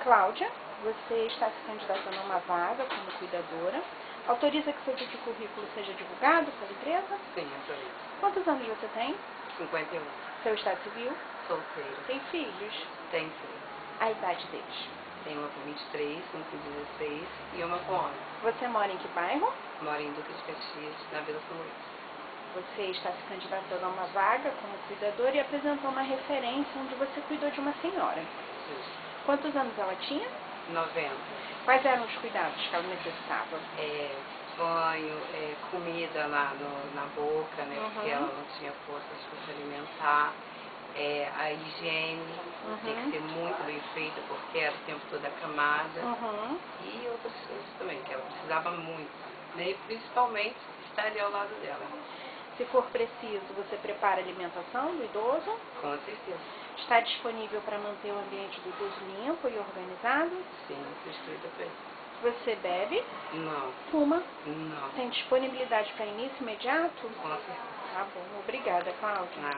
Cláudia, você está se candidatando a uma vaga como cuidadora. Autoriza que seu currículo seja divulgado pela empresa? Sim, autorizo. Quantos anos você tem? 51. Seu estado civil? Solteiro. Tem filhos? Tem sim. A idade deles? Tem uma com 23, uma com 16 e uma com 11. Você mora em que bairro? Moro em Duque de Caxias, na Vila São Luís. Você está se candidatando a uma vaga como cuidadora e apresentou uma referência onde você cuidou de uma senhora. Justo. Quantos anos ela tinha? 90. Quais eram os cuidados que ela necessitava? Banho, comida lá na boca, né? Porque ela não tinha forças para se alimentar. A higiene tem que ser muito bem feita, porque era o tempo todo acamada. E outras coisas também, que ela precisava muito. Né? E principalmente estar ali ao lado dela. Se for preciso, você prepara a alimentação do idoso? Com certeza. Está disponível para manter o ambiente do idoso limpo e organizado? Sim, sou instruída para isso. Você bebe? Não. Fuma? Não. Tem disponibilidade para início imediato? Com certeza. Tá bom. Obrigada, Cláudia.